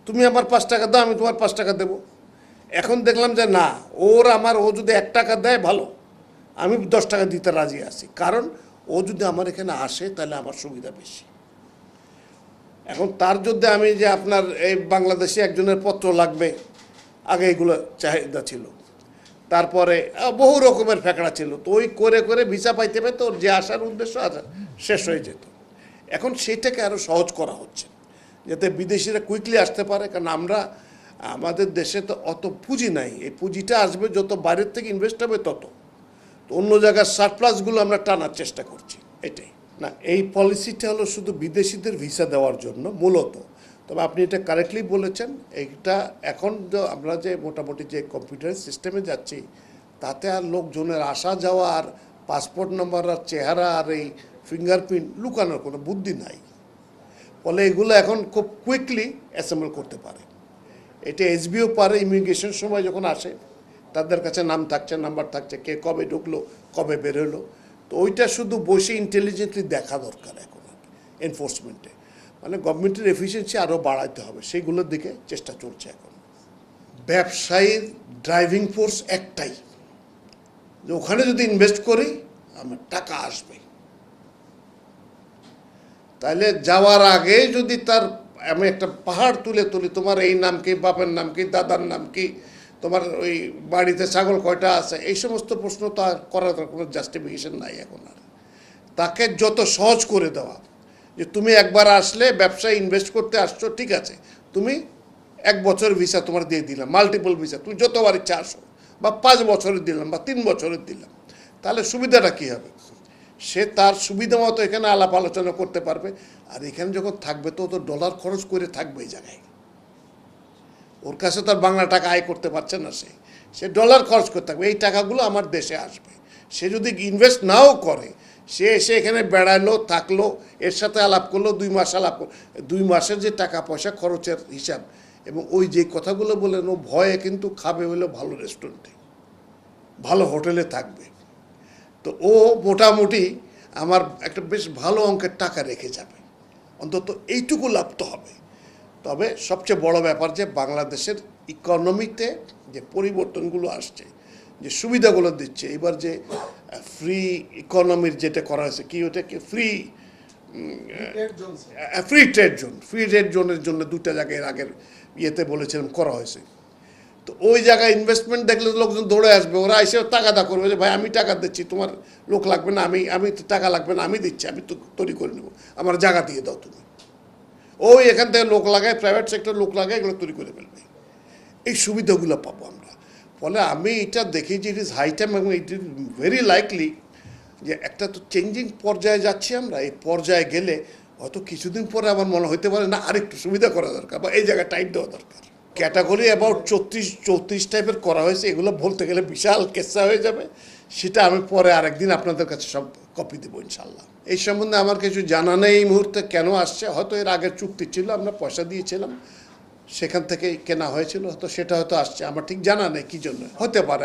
তুমি আমার 5 টাকা দাও, আমি তোমার 5 টাকা দেবো। এখন দেখলাম যে না, ও যদি 1 টাকা দেয় ভালো, আমি 10 টাকা দিতে রাজি আছি, কারণ ও যদি আমার এখানে আসে তাহলে আমার সুবিধা বেশি। এখন তার যদি আমি যে আপনার এই বাংলাদেশে একজনের পত্র লাগবে, আগে এগুলো চাহিদা ছিল, তারপরে বহু রকমের ফ্যাকড়া ছিল, তো ওই করে করে ভিসা পাইতে পাইতে ওর যে আসার উদ্দেশ্য শেষ হয়ে যেত। এখন সেটাকে আরও সহজ করা হচ্ছে যাতে বিদেশিরা কুইকলি আসতে পারে, কারণ আমাদের দেশে তো অত পুঁজি নাই, এই পুঁজিটা আসবে যত বাইরের থেকে ইনভেস্ট হবে তত, তো অন্য জায়গার সারপ্লাসগুলো আমরা টানার চেষ্টা করছি। এটাই না, এই পলিসিটা হলো শুধু বিদেশিদের ভিসা দেওয়ার জন্য মূলত। তবে আপনি এটা কারেক্টলি বলেছেন, এইটা এখন আমরা যে মোটামুটি যে কম্পিউটার সিস্টেমে যাচ্ছি, তাতে আর লোকজনের আসা যাওয়া আর পাসপোর্ট নাম্বার আর চেহারা আর এই ফিঙ্গারপ্রিন্ট লুকানোর কোনো বুদ্ধি নাই, ফলে এগুলো এখন খুব কুইকলি অ্যাসেম্বল করতে পারে। এটা এসবিও পারে, ইমিগ্রেশন সময় যখন আসে তাদের কাছে নাম থাকছে, নাম্বার থাকছে, কে কবে ঢুকলো কবে বেরোলো, তো ওইটা শুধু বসে ইন্টেলিজেন্টলি দেখা দরকার এখন এনফোর্সমেন্টে। মানে গভর্নমেন্টের এফিসিয়েন্সি আরও বাড়াইতে হবে, সেইগুলোর দিকে চেষ্টা চলছে এখন। ব্যবসায়ীর ড্রাইভিং ফোর্স একটাই, যে ওখানে যদি ইনভেস্ট করি আমার টাকা আসবে। তাহলে যাওয়ার আগে যদি আমি একটা পাহাড় তুলি, তোমার এই নাম কি, বাপের নাম কি, দাদার নাম কি, তোমার ওই বাড়িতে ছাগল কয়টা আছে, এই সমস্ত প্রশ্ন তো আর করার কোনো জাস্টিফিকেশন নাই এখন আর। তাকে যত সহজ করে দেওয়া, যে তুমি একবার আসলে ব্যবসায় ইনভেস্ট করতে আসছো, ঠিক আছে, তুমি 1 বছর ভিসা তোমার দিয়ে দিলাম, মাল্টিপল ভিসা, তুমি যতবার ইচ্ছা আসো, বা 5 বছরের দিলাম বা 3 বছরের দিলাম, তাহলে সুবিধাটা কী হবে? সে তার সুবিধা মতো এখানে আলাপ আলোচনা করতে পারবে, আর এখানে যখন থাকবে তো ডলার খরচ করে থাকবে এই জায়গায়, ওর কাছে তো আর বাংলা টাকা আয় করতে পারছে না, সে ডলার খরচ করতে থাকবে, এই টাকাগুলো আমার দেশে আসবে। সে যদি ইনভেস্ট নাও করে, সে এসে এখানে বেড়ালো, থাকলো, এর সাথে আলাপ করলো, 2 মাস আলাপ করলো, 2 মাসের যে টাকা পয়সা খরচের হিসাব, এবং ওই যে কথাগুলো বললেন, ও ভয়ে কিন্তু খাবে হলো ভালো রেস্টুরেন্টে, ভালো হোটেলে থাকবে, তো ও মোটামুটি আমার একটা বেশ ভালো অঙ্কের টাকা রেখে যাবে, অন্তত এইটুকু লাভ তো হবে। তবে সবচেয়ে বড় ব্যাপার যে বাংলাদেশের ইকোনমিতে যে পরিবর্তনগুলো আসছে, যে সুবিধাগুলো দিচ্ছে, এবার যে ফ্রি ইকোনমির যেটা করা হয়েছে, কি ওটাকে ফ্রি ট্রেড জোনের জন্য 2টা জায়গায় এর আগের ইয়েতে বলেছিলাম করা হয়েছে, তো ওই জায়গায় ইনভেস্টমেন্ট দেখলে লোকজন দৌড়ে আসবে, ওরা এসে টাকাদা করবে যে ভাই আমি টাকা দিচ্ছি, তোমার লোক লাগবে না, আমি টাকা লাগবে না, আমি দিচ্ছি, আমি তো তৈরি করে নেবো, আমার জায়গা দিয়ে দাও তুমি। ওই এখান থেকে লোক লাগায়, প্রাইভেট সেক্টর লোক লাগায়, এগুলো তৈরি করে ফেলবে, এই সুবিধাগুলো পাবো আমরা। ফলে আমি এটা দেখি যে ইট ইজ হাই টাইম, এবং ইট ইজ ভেরি লাইকলি যে একটা তো চেঞ্জিং পর্যায়ে যাচ্ছি আমরা, এই পর্যায়ে গেলে হয়তো কিছুদিন পরে আমার মনে হতে পারে না আরেকটু সুবিধা করা দরকার, বা এই জায়গায় টাইট দেওয়া দরকার। ক্যাটাগরি অ্যাবাউট 34 টাইপের করা হয়েছে, এগুলো বলতে গেলে বিশাল কেসা হয়ে যাবে, সেটা আমি পরে আরেকদিন আপনাদের কাছে সব কপি দেবো ইনশাল্লাহ। এই সম্বন্ধে আমার কিছু জানা নেই এই মুহূর্তে, কেন আসছে, হয়তো এর আগের চুক্তি ছিল, আমরা পয়সা দিয়েছিলাম, সেখান থেকে কেনা হয়েছিল, হয়তো সেটা হয়তো আসছে, আমার ঠিক জানা নেই কী জন্য হতে পারে,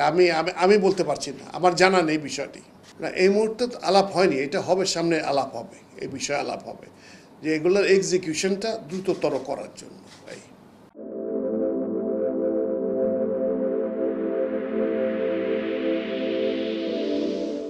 আমি বলতে পারছি না, আমার জানা নেই বিষয়টি। না, এই মুহূর্তে আলাপ হয়নি, এটা হবে, সামনে আলাপ হবে, এই বিষয়ে আলাপ হবে, যে এগুলোর এক্সিকিউশনটা দ্রুততর করার জন্য।